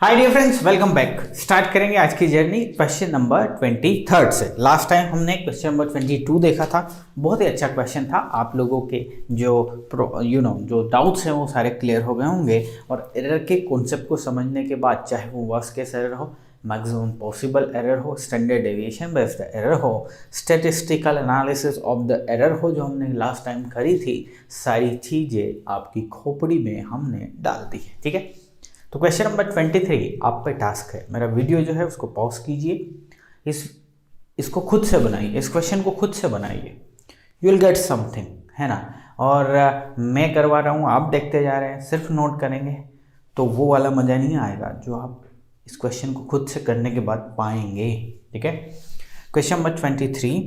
हाय dear friends, welcome back. Start करेंगे आज की जर्नी क्वेश्चन नंबर 23 से। लास्ट टाइम हमने क्वेश्चन नंबर 22 देखा था। बहुत ही अच्छा क्वेश्चन था। आप लोगों के जो जो डाउट्स हैं वो सारे क्लियर हो गए होंगे। और एरर के कॉन्सेप्ट को समझने के बाद, चाहे वो वर्स्ट केस एरर हो, मैक्सिमम पॉसिबल एरर हो, स्टैंडर्ड डेविएशन बेस्ड एरर हो, statistical analysis of the error हो, जो हमने लास्ट टाइम करी थी, सारी चीज़ें आपकी खोपड़ी में हमने डाल दी है। ठीक है, तो क्वेश्चन नंबर 23 आप पे टास्क है। मेरा वीडियो जो है उसको पॉज कीजिए, इसको खुद से बनाइए, इस क्वेश्चन को खुद से बनाइए। यू विल गेट समथिंग, है ना। और मैं करवा रहा हूँ, आप देखते जा रहे हैं, सिर्फ नोट करेंगे तो वो वाला मज़ा नहीं आएगा जो आप इस क्वेश्चन को खुद से करने के बाद पाएंगे। ठीक है, क्वेश्चन नंबर 23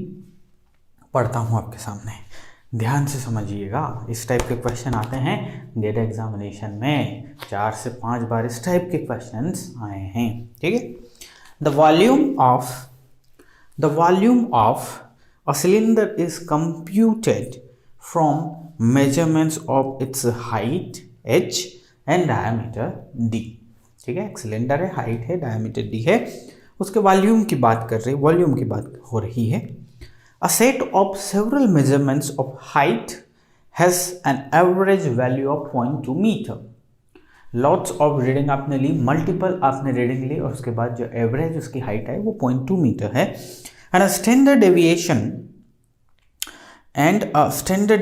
पढ़ता हूँ आपके सामने, ध्यान से समझिएगा। इस टाइप के क्वेश्चन आते हैं गेट एग्जामिनेशन में, 4 से 5 बार इस टाइप के क्वेश्चंस आए हैं। ठीक है, the volume of a cylinder is computed from measurements of its height h and diameter d। ठीक है, एक सिलेंडर है, हाइट है, डायमीटर d है, उसके वॉल्यूम की बात हो रही है। A set of several measurements of height has an average value of 0.2 meter. Lots of reading आपने ली, multiple आपने reading ली, और उसके बाद जो average उसकी height है वो 0.2 मीटर है। And a standard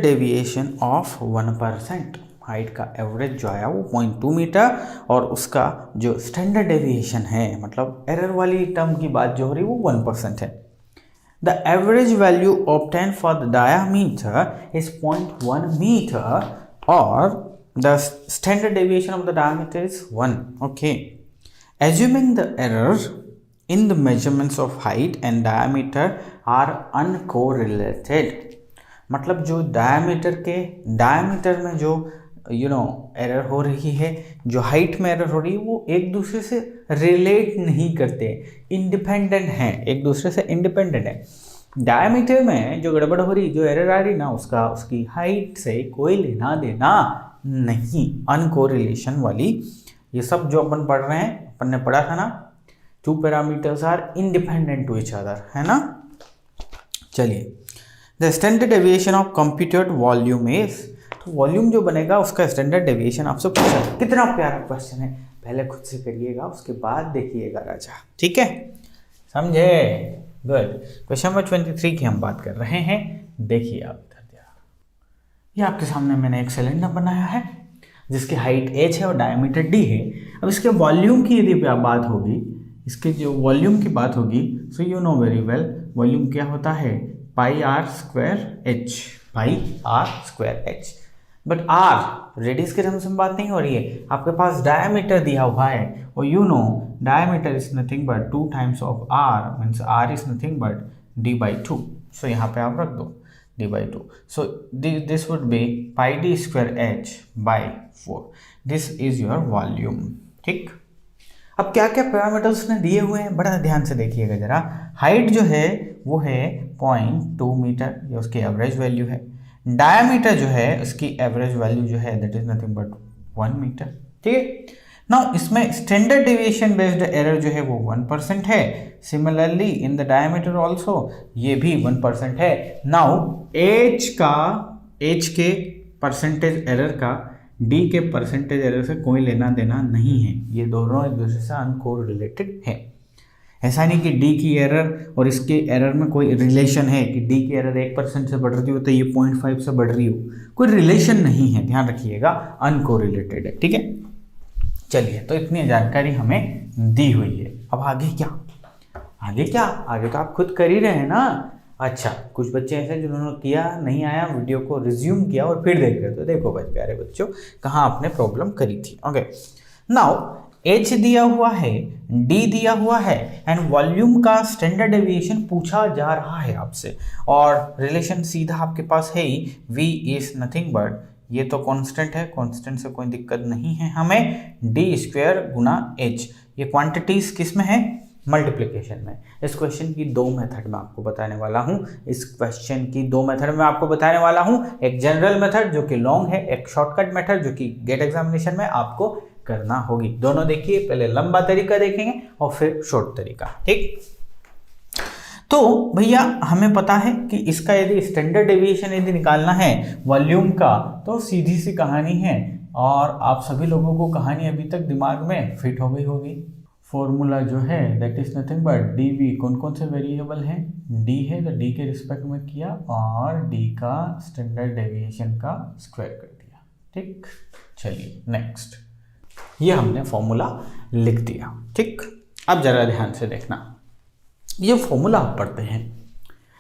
deviation of 1%. Height का एवरेज जो आया वो 0.2 मीटर, और उसका जो स्टैंडर्ड डेविएशन है, मतलब एरर वाली टर्म की बात जो हो रही है वो 1% है। The average value obtained for the diameter is 0.1 meter, or the standard deviation of the diameter is 1. Okay. Assuming the error in the measurements of height and diameter are uncorrelated, मतलब जो डायमीटर में जो error हो रही है, जो height में error हो रही है, वो एक दूसरे से रिलेट नहीं करते, इंडिपेंडेंट हैं, एक दूसरे से इंडिपेंडेंट है। डायमीटर में जो गड़बड़ हो रही, जो एरर आ रही ना, उसकी हाइट से कोई लेना देना नहीं, अनकोरिलेशन वाली। ये सब जो अपन पढ़ रहे हैं, अपन ने पढ़ा था ना, 2 parameters are independent to each other, है ना। चलिए, the standard deviation of computed volume is, तो वॉल्यूम जो बनेगा उसका स्टैंडर्ड डेविएशन आपसे पूछा। कितना प्यारा क्वेश्चन है, पहले खुद से करिएगा, उसके बाद देखिएगा राजा। ठीक है, समझे? गुड। क्वेश्चन नंबर 23 की हम बात कर रहे हैं। देखिए आप इधर ध्यान, ये आपके सामने मैंने एक सिलेंडर बनाया है जिसकी हाइट h है और डायमीटर d है। अब इसके वॉल्यूम की यदि बात होगी, इसके जो वॉल्यूम की बात होगी, so you know very well volume क्या होता है, pi are square h। But r radius के टर्म्स में बात नहीं हो रही है, आपके पास डायमीटर दिया हुआ है, और you know diameter is nothing but 2 times of r, means r is nothing but d/2। सो यहाँ पे आप रख दो d/2। So this would be pi d square h by 4। This is your volume. ठीक, अब क्या क्या पैरामीटर्स ने दिए हुए हैं, बड़ा ध्यान से देखिएगा जरा। हाइट जो है वो है 0.2 मीटर, ये उसकी एवरेज वैल्यू है। डायमीटर जो है उसकी एवरेज वैल्यू जो है that is nothing but 1 metre. ठीक है, नाउ इसमें स्टैंडर्ड डेविएशन बेस्ड एरर जो है वो 1% है। Similarly in the diameter also ये भी 1% है। नाउ एच के परसेंटेज एरर का डी के परसेंटेज एरर से कोई लेना देना नहीं है, ये दोनों एक दूसरे से अनकोरिलेटेड है। ऐसा नहीं कि डी की एरर और इसके एरर में कोई रिलेशन है कि डी की एरर 1% से बढ़ रही हो तो ये 0.5 से बढ़ रही हो, कोई रिलेशन नहीं है, ध्यान रखिएगा, अनकोरिलेटेड है। ठीक है, चलिए, तो इतनी जानकारी हमें दी हुई है। अब आगे क्या, आगे तो आप खुद कर ही रहे हैं ना। अच्छा, कुछ बच्चे ऐसे जिन्होंने किया नहीं, आया वीडियो को रिज्यूम किया और फिर देख रहे, तो देखो भाई प्यारे बच्चों, कहाँ आपने प्रॉब्लम करी थी। ओके, नाउ h दिया हुआ है, d दिया हुआ है, एंड वॉल्यूम का स्टैंडर्ड डेविएशन पूछा जा रहा है आपसे, और रिलेशन सीधा आपके पास है ही, v इज नथिंग बट, ये तो कांस्टेंट है, कांस्टेंट से कोई दिक्कत नहीं है हमें, d स्क्वायर गुना h। ये क्वांटिटीज किस में है, मल्टीप्लिकेशन में। इस क्वेश्चन की 2 मेथड में आपको बताने वाला हूँ, एक जनरल मेथड जो कि लॉन्ग है, एक शॉर्टकट मेथड जो कि गेट एग्जामिनेशन में आपको करना होगी। दोनों देखिए, पहले लंबा तरीका देखेंगे और फिर शॉर्ट तरीका। ठीक, तो भैया हमें पता है कि इसका यदि स्टैंडर्ड डेविएशन यदि निकालना है वॉल्यूम का, तो सीधी सी कहानी है, और आप सभी लोगों को कहानी अभी तक दिमाग में फिट हो गई होगी। फॉर्मूला जो है that is nothing but D V, कौन कौन से वेरिएबल हैं, डी है तो डी के रिस्पेक्ट में किया और डी का स्टैंडर्ड डेविएशन का स्क्वायर कर दिया। ठीक, चलिए नेक्स्ट, ये हमने फॉर्मूला लिख दिया। ठीक, अब जरा ध्यान से देखना, ये फॉर्मूला आप पढ़ते हैं,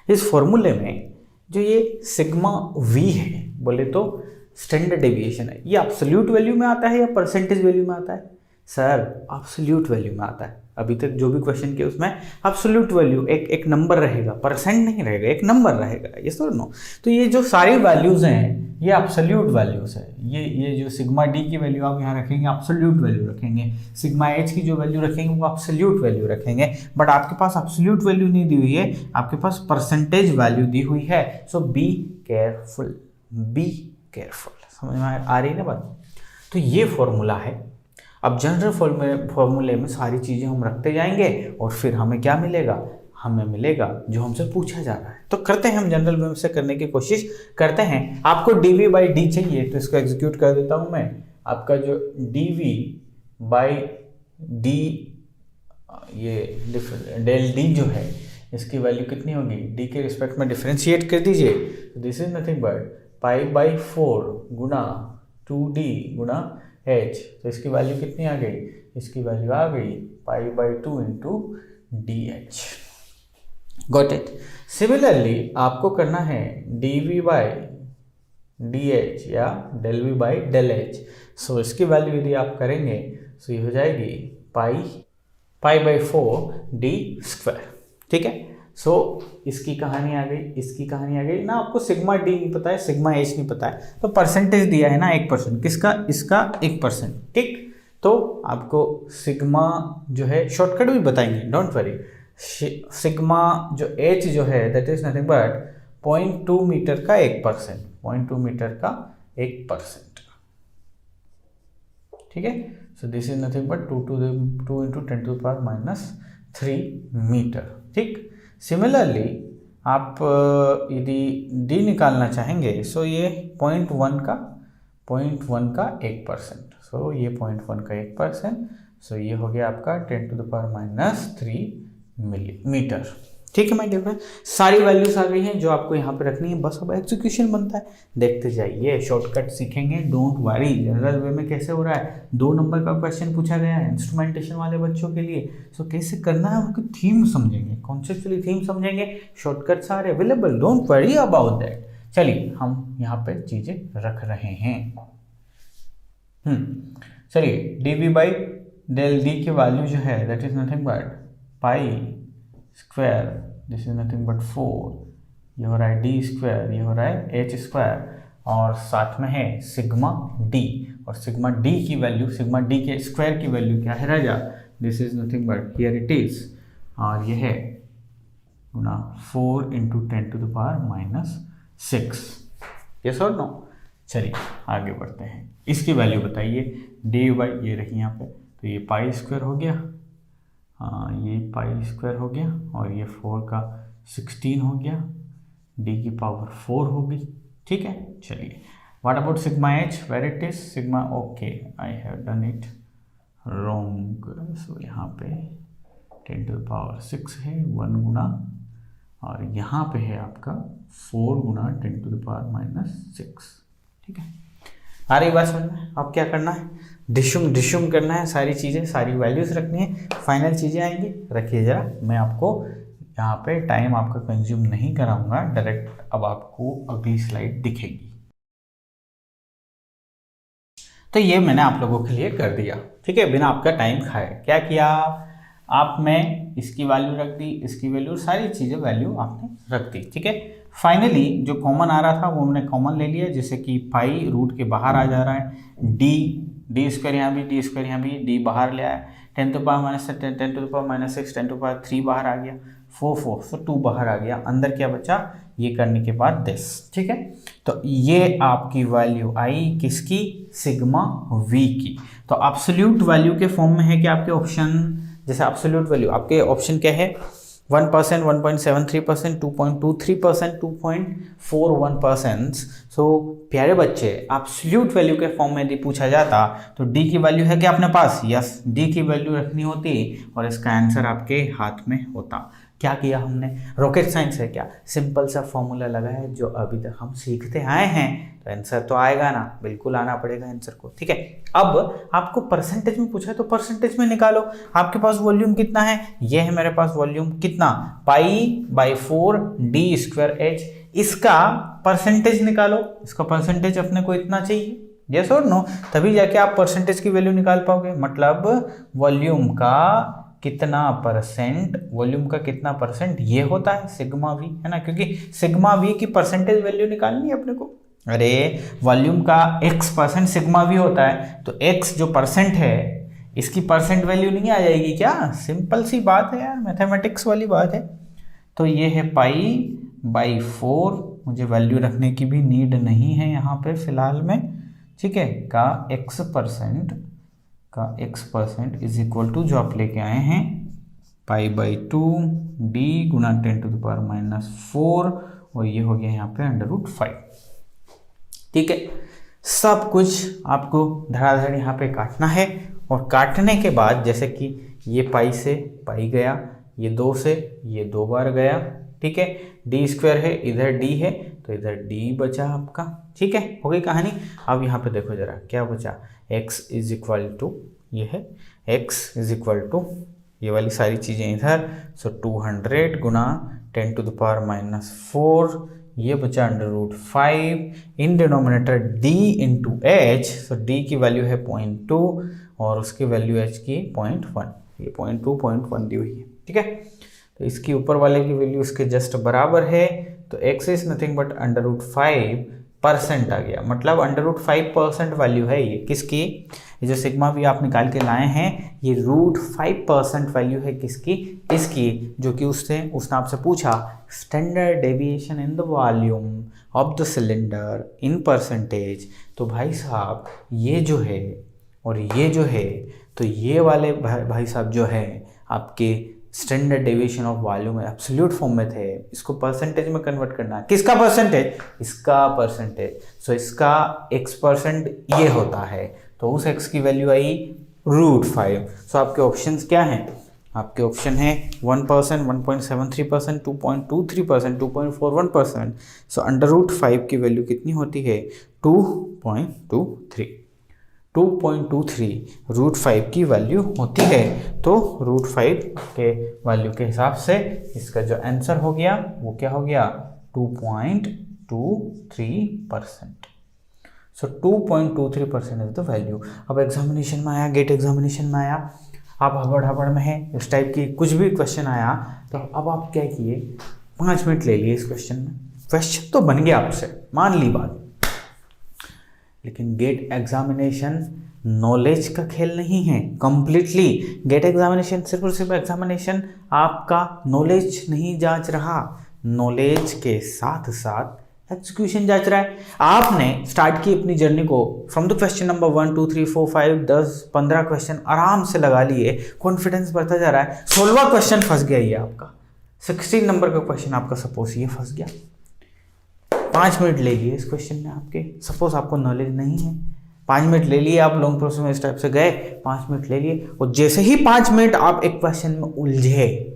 इस फॉर्मूले में जो ये सिग्मा वी है, बोले तो स्टैंडर्ड डेविएशन है, ये एब्सोल्यूट वैल्यू में आता है या परसेंटेज वैल्यू में आता है? सर एब्सोल्यूट वैल्यू में आता है। अभी तक जो भी क्वेश्चन किया उसमें एब्सोल्यूट वैल्यू एक नंबर रहेगा, परसेंट नहीं रहेगा, एक नंबर रहेगा, ये सर नो। तो ये जो सारी वैल्यूज हैं ये एब्सोल्यूट वैल्यूज है। ये जो सिग्मा डी की वैल्यू आप यहाँ रखेंगे एब्सोल्यूट वैल्यू रखेंगे, सिग्मा एच की जो वैल्यू रखेंगे वो एब्सोल्यूट वैल्यू रखेंगे, बट आपके पास एब्सोल्यूट वैल्यू नहीं दी हुई है, आपके पास परसेंटेज वैल्यू दी हुई है। सो बी केयरफुल, बी केयरफुल। समझ में आ रही है ना बात? तो ये फॉर्मूला है। अब जनरल फॉर्मूले में सारी चीज़ें हम रखते जाएंगे और फिर हमें क्या मिलेगा, हमें मिलेगा जो हमसे पूछा जा रहा है। तो करते हैं हम जनरल वे से करने की कोशिश करते हैं। आपको डी बाई डी चाहिए तो इसको एग्जीक्यूट कर देता हूँ मैं। आपका जो डी बाई डी, ये डेल डी जो है इसकी वैल्यू कितनी होगी, डी के रिस्पेक्ट में डिफ्रेंशिएट कर दीजिए। This is nothing but pi by 4 Guna 2d Guna h, तो इसकी वैल्यू कितनी आ गई, इसकी वैल्यू आ गई pi by 2 into D H. Got it. Similarly आपको करना है D V by D H या del V by del H. So इसकी वैल्यू यदि आप करेंगे तो ये हो जाएगी पाई बाई 4 डी स्क्वायर। ठीक है, सो इसकी कहानी आ गई, इसकी कहानी आ गई ना। आपको सिग्मा डी नहीं पता है, सिग्मा एच नहीं पता है, तो परसेंटेज दिया है ना 1%, किसका, इसका 1%। ठीक, तो आपको सिग्मा जो है शॉर्टकट भी बताएंगे, डोंट वरी। सिग्मा जो एच जो है that is nothing but 0.2 metre का 1%, 0.2 मीटर का 1%। ठीक है, so this is nothing but 2 into 10 to the power minus 3 metre. ठीक, सिमिलरली आप यदि d निकालना चाहेंगे सो ये 0.1 का 1%, सो ये 0.1 का 1%, सो ये हो गया आपका 10 to the power minus 3 millimetre. ठीक है माय डियर फ्रेंड, सारी वैल्यूज आ गई हैं जो आपको यहाँ पे रखनी है, बस अब एग्जीक्यूशन बनता है। देखते जाइए, शॉर्टकट सीखेंगे, डोंट वरी। जनरल वे में कैसे हो रहा है, 2 नंबर का क्वेश्चन पूछा गया है इंस्ट्रूमेंटेशन वाले बच्चों के लिए, सो कैसे करना है उनकी थीम समझेंगे, कॉन्सेप्चुअली थीम समझेंगे, shortcuts are available, don't worry about that. चलिए हम यहाँ पे चीजें रख रहे हैं। चलिए D V by del D की वैल्यू जो है that is nothing but pi square, this is nothing but 4, ये हो रहा है डी स्क्वायर, ये हो रहा है एच स्क्वायर, और साथ में है सिग्मा डी, और सिग्मा डी की वैल्यू, सिग्मा डी के स्क्वायर की वैल्यू क्या है राजा, this is nothing but here it is, और ये है गुना 4 into 10 to the power minus 6। Yes और नो? चलिए आगे बढ़ते हैं, इसकी वैल्यू बताइए। डी बाई ये रही यहाँ पे, तो ये पाई स्क्वायर हो गया, हाँ ये पाई स्क्वायर हो गया, और ये 4 का 16 हो गया, डी की पावर 4 होगी। ठीक है, चलिए what about sigma H, where it is sigma, okay I have done it wrong. So यहाँ पे 10 टू द पावर 6 है, 1 गुना, और यहाँ पे है आपका 4 गुना 10 टू द पावर माइनस 6। ठीक है, आ रही बात समझ में? अब क्या करना है, डिशुम करना है, सारी चीज़ें, सारी वैल्यूज रखनी है, फाइनल चीज़ें आएंगी। रखिए जरा, मैं आपको यहाँ पे टाइम आपका कंज्यूम नहीं कराऊंगा, डायरेक्ट अब आपको अगली स्लाइड दिखेगी। तो ये मैंने आप लोगों के लिए कर दिया, ठीक है, बिना आपका टाइम खाए। क्या किया आप, मैं इसकी वैल्यू रख दी, इसकी वैल्यू, सारी चीज़ें वैल्यू आपने रख दी। ठीक है, फाइनली जो कॉमन आ रहा था वो हमने कॉमन ले लिया, जैसे कि पाई रूट के बाहर आ जा रहा है, डी स्क्वायर यहाँ भी, डी स्क्वायर यहाँ भी, डी बाहर ले आया, 10 to power minus 10 to power minus 6, 10 to power 3 बाहर आ गया। 4 सो 2 बाहर आ गया, अंदर क्या बचा, ये करने के बाद दिस, ठीक है। तो ये आपकी वैल्यू आई किसकी, सिग्मा वी की। तो एब्सोल्यूट वैल्यू के फॉर्म में है कि आपके ऑप्शन, जैसे एब्सोल्यूट वैल्यू आपके ऑप्शन क्या है, 1%, 1.73%, 2.23%, 2.41%। सो प्यारे बच्चे, एब्सोल्यूट वैल्यू के फॉर्म में यदि पूछा जाता तो डी की वैल्यू है क्या अपने पास, यस, डी की वैल्यू रखनी होती और इसका आंसर आपके हाथ में होता। क्या किया हमने, रॉकेट साइंस है क्या, सिंपल सा फॉर्मूला लगा है जो अभी तक हम सीखते आए हैं, तो आंसर तो आएगा ना, बिल्कुल आना पड़ेगा आंसर को, ठीक है। अब आपको परसेंटेज में पूछा है तो परसेंटेज में निकालो। आपके पास वॉल्यूम कितना है, ये है मेरे पास वॉल्यूम कितना, π/4 d²h, इसका परसेंटेज निकालो, इसका परसेंटेज अपने को इतना चाहिए, यस और नो, तभी जाके आप परसेंटेज की वैल्यू निकाल पाओगे। मतलब वॉल्यूम का कितना परसेंट, वॉल्यूम का कितना परसेंट, ये होता है सिग्मा वी, है ना, क्योंकि सिग्मा वी की परसेंटेज वैल्यू निकालनी है अपने को। अरे वॉल्यूम का x% सिग्मा वी होता है, तो x जो परसेंट है इसकी परसेंट वैल्यू नहीं आ जाएगी क्या, सिंपल सी बात है यार, मैथमेटिक्स वाली बात है। तो ये है π/4, मुझे वैल्यू रखने की भी नीड नहीं है यहाँ पे फिलहाल में, ठीक है, का x% इज इक्वल टू जो आप लेके आए हैं π/2 d गुना 10⁻⁴, और ये हो गया यहाँ पे √5, ठीक है। सब कुछ आपको धड़ाधड़ यहाँ पे काटना है, और काटने के बाद जैसे कि ये पाई से पाई गया, ये 2 से ये 2 बार गया, ठीक है, d² है, इधर d है तो इधर d बचा आपका, ठीक है, हो गई कहानी। अब यहाँ पे देखो जरा क्या बचा, x इज इक्वल टू, ये है x इज इक्वल टू ये वाली सारी चीज़ें इधर, सो 200 गुना 10⁻⁴, ये बचा √5, in denominator d into H, so d की वैल्यू है 0.2 और उसकी वैल्यू h की 0.1, ये 0.2 0.1 दी हुई है, ठीक है। तो इसकी ऊपर वाले की वैल्यू इसके जस्ट बराबर है, तो x इज नथिंग बट √5% आ गया, मतलब √5% वैल्यू है ये किसकी, ये जो सिग्मा भी आप निकाल के लाए हैं ये √5% वैल्यू है किसकी, इसकी, जो कि उसने आपसे पूछा standard deviation in the volume of the cylinder in percentage. तो भाई साहब ये जो है और ये जो है, तो ये वाले भाई साहब जो है आपके standard deviation of volume absolute form में थे, इसको परसेंटेज में कन्वर्ट करना है, किसका परसेंटेज, इसका परसेंटेज, सो इसका x% ये होता है, तो उस x की वैल्यू आई √5। सो आपके ऑप्शंस क्या हैं, आपके ऑप्शन है 1%, 1.73%, 2.23%, 2.41%, सो √5 की वैल्यू कितनी होती है 2.23, 2.23 √5 की वैल्यू होती है। तो √5 के वैल्यू के हिसाब से इसका जो आंसर हो गया वो क्या हो गया 2.23%। सो 2.23% इज द वैल्यू। अब एग्जामिनेशन में आया, गेट एग्जामिनेशन में आया, आप हबड़ में है, इस टाइप की कुछ भी क्वेश्चन आया तो अब आप क्या किए, 5 मिनट ले लिए इस क्वेश्चन में, क्वेश्चन तो बन गया आपसे, मान ली बात, लेकिन गेट एग्जामिनेशन नॉलेज का खेल नहीं है कंप्लीटली। गेट एग्जामिनेशन सिर्फ और सिर्फ एग्जामिनेशन आपका नॉलेज नहीं जांच रहा, नॉलेज के साथ साथ एग्जीक्यूशन जांच रहा है। आपने स्टार्ट की अपनी जर्नी को from the question number 1 2 3 4 5 10 15 question आराम से लगा लिए, कॉन्फिडेंस बढ़ता जा रहा है, 16वां क्वेश्चन फंस गया, ये आपका 16 नंबर का क्वेश्चन आपका सपोज ये फंस गया, 5 मिनट ले लिए इस क्वेश्चन में आपके, सपोज आपको नॉलेज नहीं है, 5 मिनट ले लिए, आप लॉन्ग प्रोसेस में इस टाइप से गए, 5 मिनट ले लिए, और जैसे ही 5 मिनट आप एक क्वेश्चन में उलझे,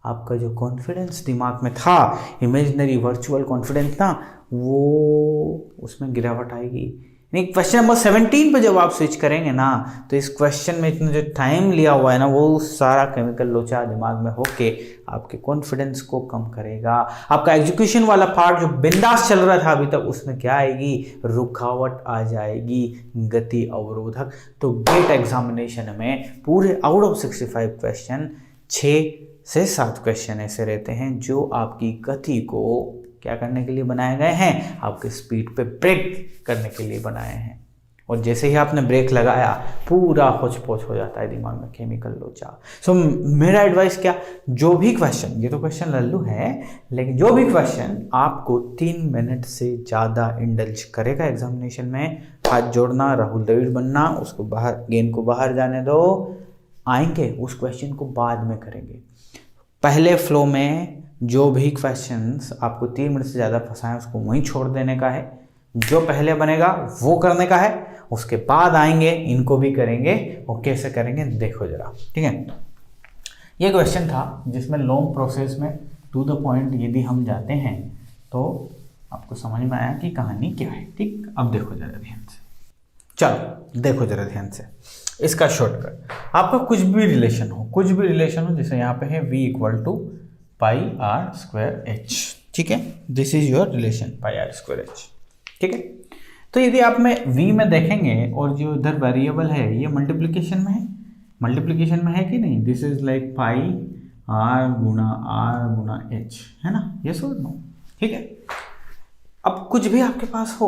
आपका जो कॉन्फिडेंस दिमाग में था, इमेजिनरी वर्चुअल कॉन्फिडेंस था, वो उसमें गिरावट आएगी। नहीं, क्वेश्चन नंबर 17 पे जब आप स्विच करेंगे ना, तो इस क्वेश्चन में इतना जो टाइम लिया हुआ है ना, वो सारा केमिकल लोचा दिमाग में होके आपके कॉन्फिडेंस को कम करेगा। आपका एग्जीक्यूशन वाला पार्ट जो बिंदास चल रहा था अभी तक, उसमें क्या आएगी, रुकावट आ जाएगी, गति अवरोधक। तो गेट एग्जामिनेशन में पूरे आउट ऑफ 65 क्वेश्चन 6 से 7 क्वेश्चन ऐसे रहते हैं जो आपकी गति को क्या करने के लिए बनाए गए हैं, आपके स्पीड पे ब्रेक करने के लिए बनाए हैं। और जैसे ही आपने ब्रेक लगाया पूरा होच पोच हो जाता है दिमाग में, केमिकल लोचा। सो मेरा एडवाइस क्या, जो भी क्वेश्चन, ये तो क्वेश्चन लल्लू है, लेकिन जो भी क्वेश्चन आपको 3 मिनट से ज़्यादा इंडल्ज करेगा एग्जामिनेशन में, हाथ जोड़ना, राहुल द्रविड़ बनना, उसको बाहर, गेंद को बाहर जाने दो, आएंगे उस क्वेश्चन को बाद में करेंगे। पहले फ्लो में जो भी क्वेश्चंस आपको 3 मिनट से ज़्यादा फंसाएं उसको वहीं छोड़ देने का है, जो पहले बनेगा वो करने का है, उसके बाद आएंगे इनको भी करेंगे। और कैसे करेंगे देखो जरा, ठीक है। ये क्वेश्चन था जिसमें लॉन्ग प्रोसेस में टू द पॉइंट यदि हम जाते हैं तो आपको समझ में आया कि कहानी क्या है, ठीक। अब देखो जरा ध्यान से, चलो देखो जरा ध्यान से, इसका शॉर्टकट, आपका कुछ भी रिलेशन हो, जैसे यहाँ पे है v equal to pi are square H, ठीक है, this is your relation pi are square H, ठीक है। तो यदि आप में v में देखेंगे और जो इधर वेरिएबल है ये मल्टीप्लिकेशन में है कि नहीं, this is like pi R गुना एच, है ना, यस और नो, ठीक है। अब कुछ भी आपके पास हो,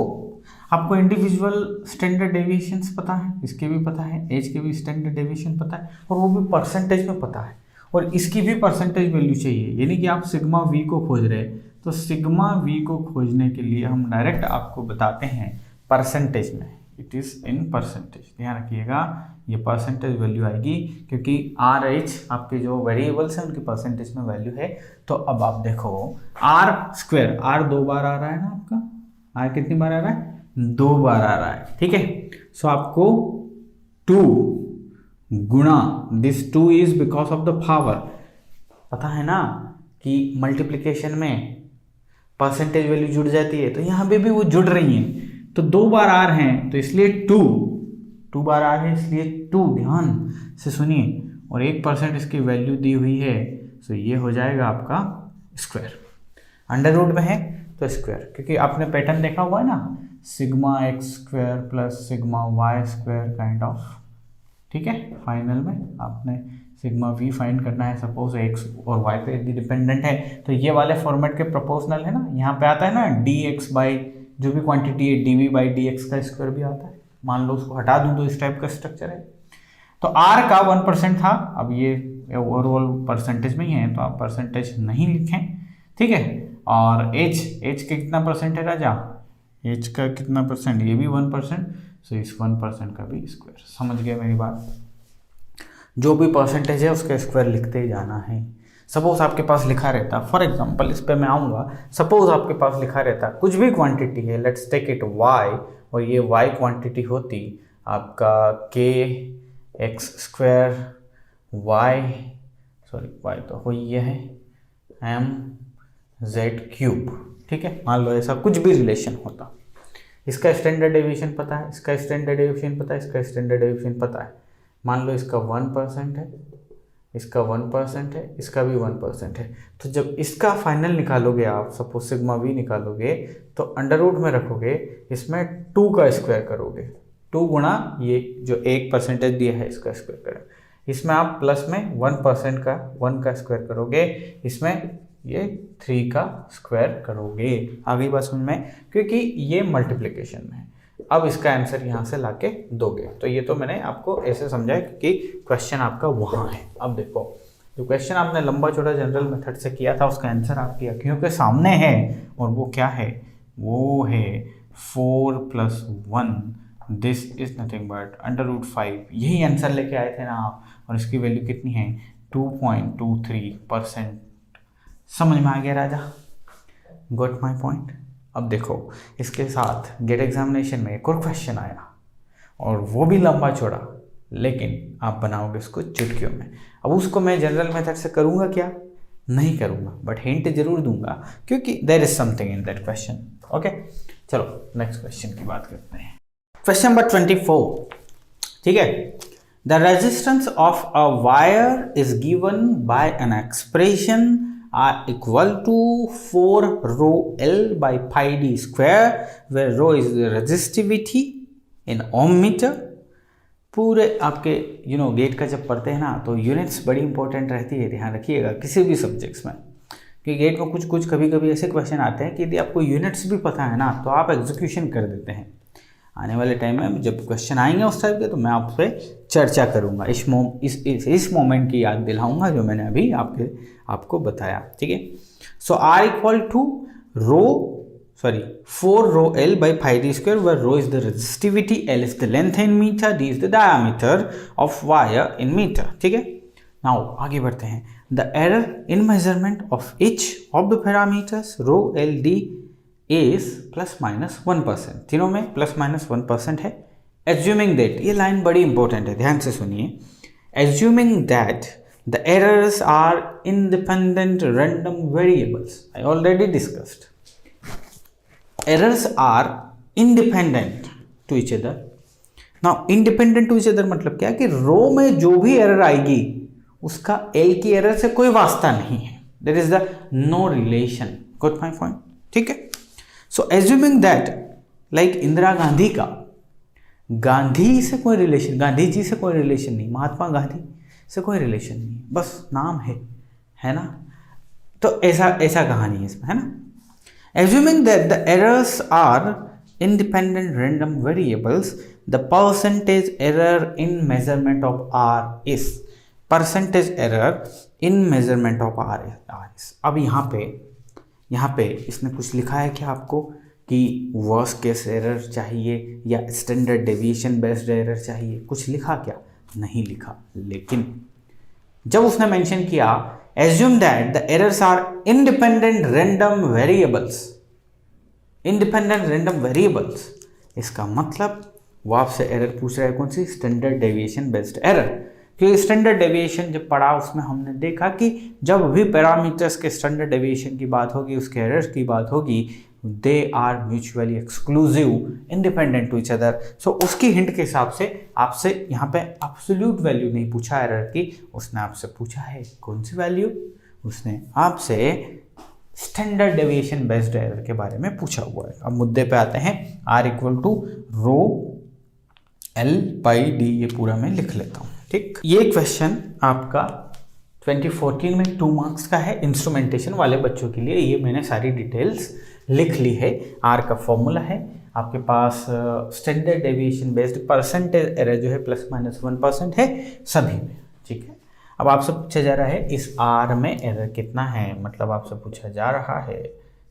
आपको इंडिविजुअल स्टैंडर्ड डेविएशंस पता है, इसके भी पता है, एच के भी स्टैंडर्ड डेविएशन पता है, और वो भी परसेंटेज में पता है, और इसकी भी परसेंटेज वैल्यू चाहिए, यानी कि आप सिग्मा वी को खोज रहे हैं, तो सिग्मा वी को खोजने के लिए हम डायरेक्ट आपको बताते हैं परसेंटेज में, इट इज़ इन परसेंटेज, ध्यान रखिएगा ये परसेंटेज वैल्यू आएगी, क्योंकि आर एच आपके जो वेरिएबल्स हैं उनकी परसेंटेज में वैल्यू है। तो अब आप देखो आर स्क्वायर, आर 2 बार आ रहा है ना आपका, आर कितनी बार आ रहा है, 2 बार आ रहा है, ठीक है। सो आपको 2 गुणा this 2 is because of the power, पता है ना कि मल्टीप्लिकेशन में परसेंटेज वैल्यू जुड़ जाती है, तो यहाँ पे भी वो जुड़ रही है, तो 2 बार आर हैं तो इसलिए 2 बार आर है इसलिए 2, ध्यान से सुनिए, और 1% इसकी वैल्यू दी हुई है, तो ये हो जाएगा आपका स्क्वायर, अंडर रूट में है तो स्क्वायर, क्योंकि आपने पैटर्न देखा हुआ है ना, sigma X square plus sigma Y square kind of, ठीक है। फाइनल में आपने सिग्मा वी फाइंड करना है, सपोज एक्स और वाई पे डिपेंडेंट है, तो ये वाले फॉर्मेट के प्रोपोर्शनल है ना, यहाँ पे आता है ना डी एक्स बाई जो भी क्वांटिटी है D V by D X का स्क्वायर भी आता है, मान लो उसको हटा दूँ तो इस टाइप का स्ट्रक्चर है। तो आर का 1% था, अब ये ओवरऑल परसेंटेज में ही है तो आप परसेंटेज नहीं लिखें, ठीक है। और एच के कितना परसेंट है राजा, एच का कितना परसेंट, ये भी 1%, सो इस 1% का भी स्क्वायर, समझ गए मेरी बात। जो भी परसेंटेज है उसका स्क्वायर लिखते ही जाना है। सपोज आपके पास लिखा रहता, फॉर एग्जांपल इस पे मैं आऊँगा, सपोज आपके पास लिखा रहता कुछ भी क्वांटिटी है, लेट्स टेक इट वाई, और ये वाई क्वांटिटी होती आपका K X square Y, sorry Y तो हो ये है एम जेड क्यूब, ठीक है। मान लो ऐसा कुछ भी रिलेशन होता, इसका स्टैंडर्ड डेविएशन पता है, इसका स्टैंडर्ड डेविएशन पता है, इसका स्टैंडर्ड डेविएशन पता है, मान लो इसका 1% है, इसका 1% है, इसका भी 1% है, तो जब इसका फाइनल निकालोगे आप, सपोज सिग्मा वी निकालोगे, तो अंडर रूट में रखोगे, इसमें 2 का स्क्वायर करोगे, 2 गुणा ये जो 1% दिया है इसका स्क्वायर करें, इसमें आप प्लस में 1% का 1 का स्क्वायर करोगे, इसमें ये 3 का स्क्वायर करोगे। आगे बात समझ में, क्योंकि ये मल्टीप्लिकेशन में है। अब इसका आंसर यहाँ से लाके दोगे, तो ये तो मैंने आपको ऐसे समझाया कि क्वेश्चन आपका वहाँ है। अब देखो जो क्वेश्चन आपने लंबा चौड़ा जनरल मेथड से किया था उसका आंसर आपकी आंखों के सामने है, और वो क्या है, वो है 4 + 1, दिस इज नथिंग बट √5, यही आंसर लेके आए थे ना आप, और इसकी वैल्यू कितनी है 2.23%। समझ में आ गया राजा, गॉट माई पॉइंट। अब देखो इसके साथ गेट एग्जामिनेशन में एक और क्वेश्चन आया, और वो भी लंबा चौड़ा, लेकिन आप बनाओगे इसको चुटकियों में। अब उसको मैं जनरल मेथड से करूँगा क्या, नहीं करूँगा, बट हिंट जरूर दूंगा, क्योंकि there is something in that question. Okay, चलो नेक्स्ट क्वेश्चन की बात करते हैं। क्वेश्चन नंबर 24, ठीक है। The resistance of a wire is given by an expression are equal to 4 rho L by pi d square, where rho is the resistivity in ohm meter। पूरे आपके gate का जब पढ़ते हैं ना तो यूनिट्स बड़ी इंपॉर्टेंट रहती है, ध्यान रखिएगा किसी भी सब्जेक्ट्स में, कि गेट में कुछ कभी कभी ऐसे क्वेश्चन आते हैं कि यदि आपको यूनिट्स भी पता है ना तो आप एग्जीक्यूशन कर देते हैं। आने वाले टाइम में जब क्वेश्चन आएंगे उस टाइप के तो मैं आप पे चर्चा करूँगा, इस मोमेंट की याद दिलाऊंगा जो मैंने अभी आपको बताया, ठीक है। So R equal to four rho L by 5d square, where rho is the resistivity, L is the length in meter, D is the diameter of wire in meter, ठीक है। नाउ आगे बढ़ते हैं। The error in measurement of each of the parameters rho L D is ±1%, तीनों में ±1% है। Assuming that, ये line बड़ी इंपॉर्टेंट है, ध्यान से सुनिए। Assuming that the errors are independent random variables, I already discussed. Errors are independent to each other. Now independent to each other मतलब क्या है कि रो में जो भी एरर आएगी उसका एल की एरर से कोई वास्ता नहीं है, there is the no relation, got my point, ठीक है। So assuming that, like Indira Gandhi का गांधी से कोई रिलेशन, गांधी जी से कोई रिलेशन नहीं, महात्मा गांधी से कोई रिलेशन नहीं, बस नाम है ना। तो ऐसा कहानी है इसमें, है ना। Assuming that the errors are independent random variables, the percentage error in measurement of R is, percentage error in measurement of R is। अब यहाँ पे इसने कुछ लिखा है क्या आपको कि वर्स्ट केस एरर चाहिए या स्टैंडर्ड डेविएशन बेस्ड एरर चाहिए, कुछ लिखा क्या? नहीं लिखा। लेकिन जब उसने मेंशन किया assume that the errors are independent random variables, independent random variables, इसका मतलब वो आपसे एरर पूछ रहा है कौन सी? Standard deviation based error. क्योंकि स्टैंडर्ड डेविएशन जब पढ़ा उसमें हमने देखा कि जब भी पैरामीटर्स के स्टैंडर्ड डेविएशन की बात होगी, उसके एरर्स की बात होगी, they are mutually exclusive independent to each other. So उसकी हिंट के हिसाब से आपसे यहाँ पे एब्सोल्यूट वैल्यू नहीं पूछा एरर की, उसने आपसे पूछा है कौन सी वैल्यू? उसने आपसे स्टैंडर्ड डेविएशन बेस्ड एरर के बारे में पूछा हुआ है। अब मुद्दे पे आते हैं। R equal to rho L by D, ये पूरा मैं लिख लेता हूँ, ठीक। ये क्वेश्चन आपका 2014 में 2 मार्क्स का है, इंस्ट्रूमेंटेशन वाले बच्चों के लिए। ये मैंने सारी डिटेल्स लिख ली है। R का फॉर्मूला है आपके पास, standard deviation based percentage error जो है ±1% है सभी में, ठीक है। अब आपसे पूछा जा रहा है इस R में एरर कितना है, मतलब आपसे पूछा जा रहा है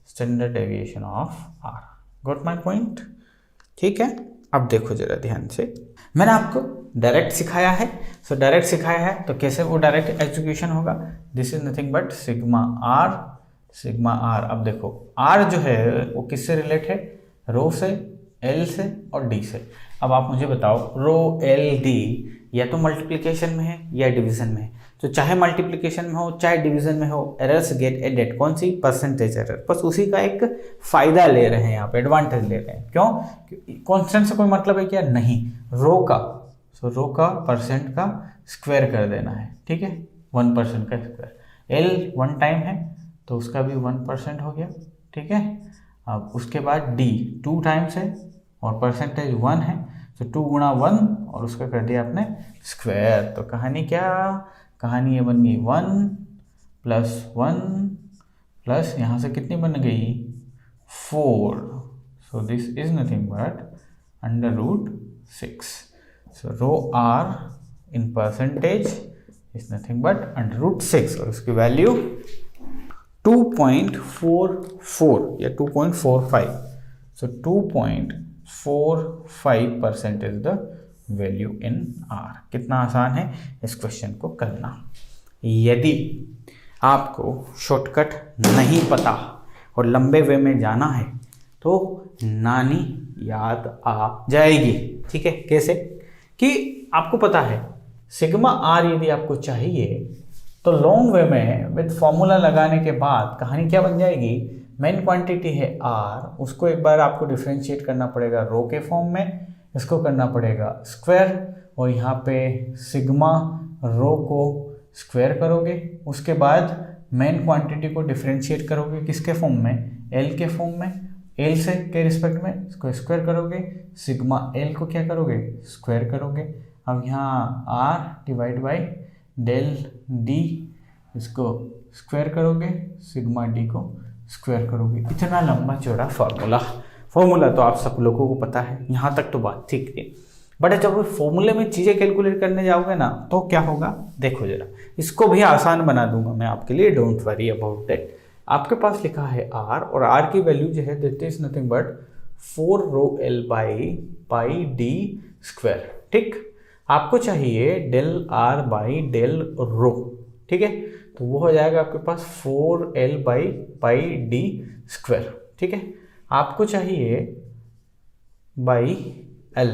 standard deviation of R। Got my point, ठीक है। अब देखो जरा ध्यान से, मैंने आपको डायरेक्ट सिखाया है। सो डायरेक्ट सिखाया है तो कैसे वो डायरेक्ट एग्जीक्यूशन होगा? This is nothing but sigma R। अब देखो R जो है वो किससे रिलेट है? रो से, L से और D से। अब आप मुझे बताओ, रो L D या तो मल्टीप्लिकेशन में है या डिवीजन में है। तो चाहे मल्टीप्लिकेशन में हो चाहे डिवीजन में हो, एरर्स गेट एडेड, कौन सी? Percentage error. बस उसी का एक फायदा ले रहे हैं, यहाँ पे एडवांटेज ले रहे हैं। क्यों? कॉन्स्टेंट से कोई मतलब है क्या? नहीं। रो का परसेंट का स्क्वायर कर देना है, ठीक है, 1% का स्क्वायर। L 1 टाइम है तो उसका भी 1% हो गया, ठीक है। अब उसके बाद D 2 टाइम्स है और परसेंटेज 1 है, तो 2 गुणा 1 और उसका कर दिया आपने स्क्वायर। तो कहानी क्या? कहानी ये बन गई 1 + 1 प्लस यहाँ से कितनी बन गई? 4। So this is nothing but √6। So rho R in percentage is nothing but √6 और उसकी वैल्यू 2.44 या 2.45। So 2.45% is the value in R। कितना आसान है इस क्वेश्चन को करना। यदि आपको शॉर्टकट नहीं पता और लंबे वे में जाना है तो नानी याद आ जाएगी, ठीक है। कैसे? कि आपको पता है सिग्मा R यदि आपको चाहिए तो लॉन्ग वे में विद फॉर्मूला लगाने के बाद कहानी क्या बन जाएगी? मेन क्वांटिटी है R, उसको एक बार आपको डिफरेंशिएट करना पड़ेगा रो के फॉर्म में, इसको करना पड़ेगा स्क्वायर, और यहाँ पे सिग्मा रो को स्क्वायर करोगे, उसके बाद मेन क्वांटिटी को डिफरेंशिएट करोगे किसके फॉर्म में? L के फॉर्म में। L से के रिस्पेक्ट में इसको स्क्वायर करोगे, सिग्मा L को क्या करोगे? स्क्वायर करोगे। अब यहाँ R divide by del D, इसको स्क्वायर करोगे, सिग्मा D को स्क्वायर करोगे। इतना लंबा चौड़ा फॉर्मूला तो आप सब लोगों को पता है, यहाँ तक तो बात ठीक थी। बट जब फॉर्मूले में चीज़ें कैलकुलेट करने जाओगे ना तो क्या होगा, देखो जरा, इसको भी आसान बना दूंगा मैं आपके लिए, डोंट वरी अबाउट दैट। आपके पास लिखा है r, और r की वैल्यू जो है that is nothing but 4 rho L by pi D square. ठीक, आपको चाहिए del r by del rho. ठीक है, तो वो हो जाएगा आपके पास 4l by pi D square. ठीक है, आपको चाहिए बाई l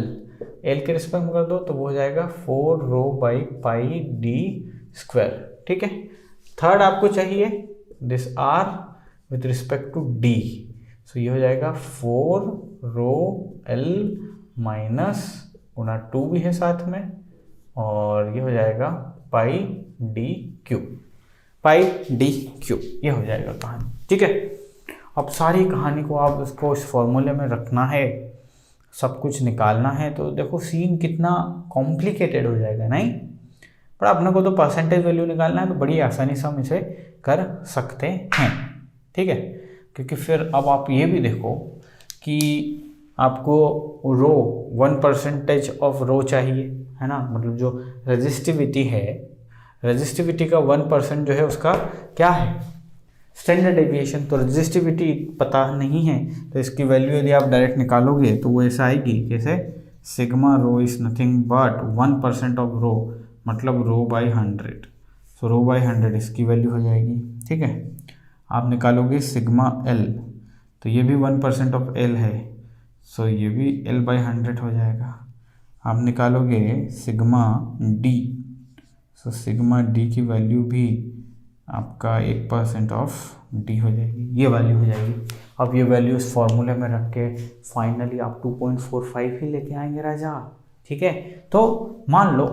के रिस्पेक्ट में कर दो तो वो हो जाएगा 4 rho by pi D square. ठीक है, थर्ड आपको चाहिए this r with respect to d, so ये हो जाएगा 4 रो l माइनस गुना 2 भी है साथ में, और ये हो जाएगा पाई डी क्यू, पाई डी क्यू, ये हो जाएगा कहानी। ठीक है, अब सारी कहानी को आप उसको इस फॉर्मूले में रखना है, सब कुछ निकालना है, तो देखो सीन कितना कॉम्प्लिकेटेड हो जाएगा नहीं, पर अपने को तो परसेंटेज वैल्यू निकालना है तो बड़ी आसानी से हम इसे कर सकते हैं। ठीक है, क्योंकि फिर अब आप ये भी देखो कि आपको रो 1% ऑफ रो चाहिए, है ना, मतलब जो रेजिस्टिविटी है, रेजिस्टिविटी का 1% जो है उसका क्या है, स्टैंडर्ड डेविएशन। तो रेजिस्टिविटी पता नहीं है तो इसकी वैल्यू यदि आप डायरेक्ट निकालोगे तो वो ऐसा आएगी, कैसे, sigma rho is nothing but 1% of rho, मतलब rho by 100, so row by 100 इसकी वैल्यू हो जाएगी। ठीक है, आप निकालोगे सिग्मा एल, तो ये भी 1% ऑफ एल है, सो ये भी एल बाई 100 हो जाएगा। आप निकालोगे sigma D, so sigma D की वैल्यू भी आपका 1% ऑफ डी हो जाएगी, ये वैल्यू हो जाएगी। अब ये वैल्यू इस फॉर्मूले में रख के फाइनली आप 2.45 ही लेके आएंगे राजा। ठीक है, तो मान लो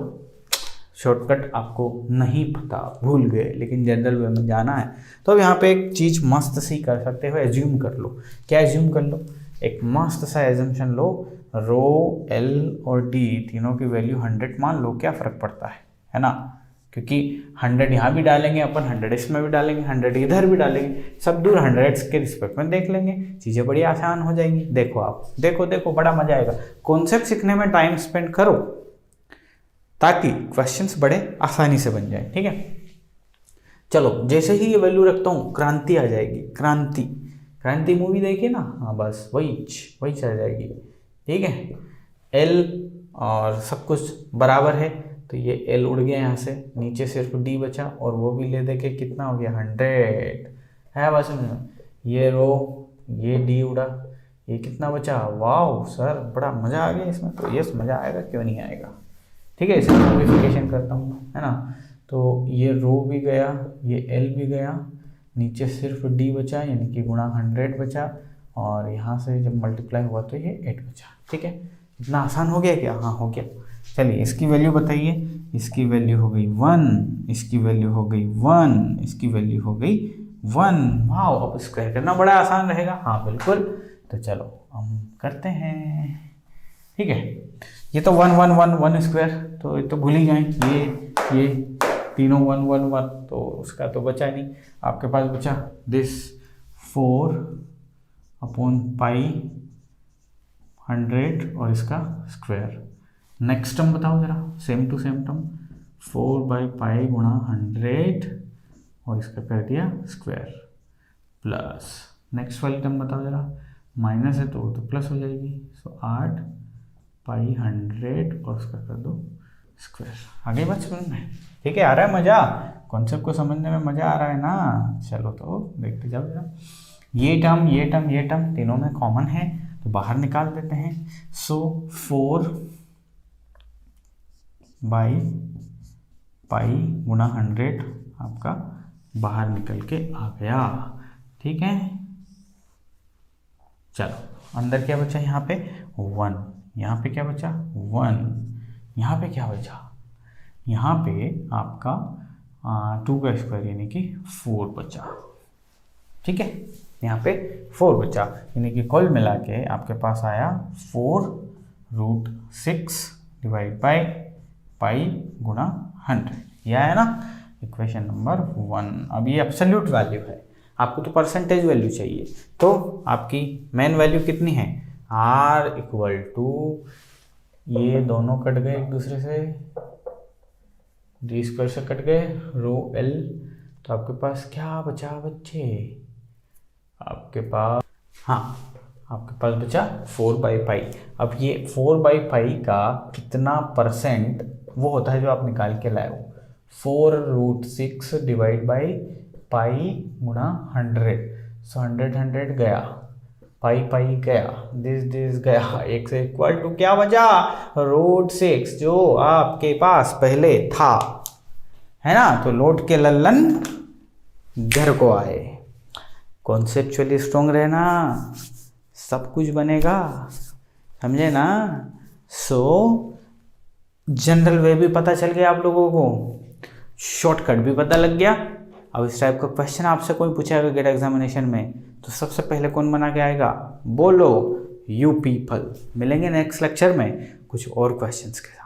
शॉर्टकट आपको नहीं पता, भूल गए, लेकिन जनरल वे में जाना है, तो अब यहाँ पे एक चीज़ मस्त सी कर सकते हो, एज्यूम कर लो। क्या एज्यूम कर लो, एक मस्त सा एजम्पशन लो, रो एल और डी तीनों की वैल्यू 100 मान लो, क्या फ़र्क पड़ता है ना, क्योंकि 100 यहाँ भी डालेंगे अपन, 100 इसमें भी डालेंगे, 100 इधर भी डालेंगे, सब दूर 100 के रिस्पेक्ट में देख लेंगे, चीज़ें बड़ी आसान हो जाएंगी। देखो आप, देखो बड़ा मजा आएगा। कॉन्सेप्ट सीखने में टाइम स्पेंड करो ताकि क्वेश्चंस बड़े आसानी से बन जाए। ठीक है, चलो जैसे ही ये वैल्यू रखता हूँ क्रांति आ जाएगी, क्रांति मूवी देखी ना, हाँ बस वही चल जाएगी। ठीक है, एल और सब कुछ बराबर है, तो ये एल उड़ गया यहाँ से, नीचे सिर्फ डी बचा, और वो भी ले दे के कितना हो गया 100 है बस में, ये रो ये डी उड़ा, ये कितना बचा, वाह सर बड़ा मज़ा आ गया इसमें, तो यस मज़ा आएगा, क्यों नहीं आएगा। ठीक है, इसे मॉडिफिकेशन करता हूँ, है ना, तो ये रो भी गया, ये एल भी गया, नीचे सिर्फ डी बचा, यानी कि गुणा 100 बचा, और यहाँ से जब मल्टीप्लाई हुआ तो ये 8 बचा। ठीक है, इतना आसान हो गया क्या, हाँ हो गया। चलिए इसकी वैल्यू बताइए, इसकी वैल्यू हो गई 1, इसकी वैल्यू हो गई 1, इसकी वैल्यू हो गई 1। वाह, अब स्क्वायर करना बड़ा आसान रहेगा। हाँ बिल्कुल, तो चलो हम करते हैं। ठीक है, ये तो 1 1 1 1 स्क्वायर, तो ये तो भूल ही जाएं, ये तीनों 1 1 1, तो उसका तो बचा नहीं। आपके पास बचा दिस 4 अपॉन पाई 100 और इसका स्क्वायर। नेक्स्ट टर्म बताओ जरा, same to same term, 4 by pi गुणा 100 और इसका कर दिया स्क्वायर, प्लस नेक्स्ट वाली टर्म बताओ जरा, माइनस है तो प्लस हो जाएगी, सो 8 पाई 100 और उसका कर दो स्क्वायर। आगे बात समझ में, ठीक है, आ रहा है मज़ा, कॉन्सेप्ट को समझने में मज़ा आ रहा है ना। चलो तो देखते जाओ जरा, ये टर्म तीनों में कॉमन है तो बाहर निकाल देते हैं। सो 4 बाई पाई गुणा 100 आपका बाहर निकल के आ गया। ठीक है, चलो अंदर क्या बचा, यहाँ पे 1, यहाँ पे क्या बचा 1, यहाँ पे क्या बचा, यहाँ पे आपका 2 का स्क्वायर यानी कि 4 बचा। ठीक है, यहाँ पे 4 बचा, यानी कि कुल मिला के आपके पास आया 4√6 डिवाइड बाई पाई गुणा 100, यह है ना इक्वेशन नंबर 1। अब ये एब्सोल्यूट वैल्यू है, आपको तो परसेंटेज वैल्यू चाहिए। तो आपकी मेन वैल्यू कितनी है, R इक्वल टू, ये दोनों कट गए एक दूसरे से, d² से कट गए, रो L, तो आपके पास क्या बचा बच्चे, आपके पास, हाँ आपके पास बचा 4/π। अब ये 4/π का कितना परसेंट वो होता है जो आप निकाल के लाए हो, 4√6 डिवाइड बाई पाई गुणा 100, सो 100 गया, पाई गया, दिस गया, एक से इक्वल टू क्या बचा, √6 जो आपके पास पहले था, है ना। तो लौट के लल्लन घर को आए। कॉन्सेप्चुअली स्ट्रॉन्ग रहना, सब कुछ बनेगा, समझे ना। सो जनरल वे भी पता चल गया आप लोगों को, शॉर्टकट भी पता लग गया। अब इस टाइप का क्वेश्चन आपसे कोई पूछेगा गेट एग्जामिनेशन में, तो सबसे पहले कौन बना के आएगा, बोलो, यू पीपल। मिलेंगे नेक्स्ट लेक्चर में कुछ और क्वेश्चंस के साथ।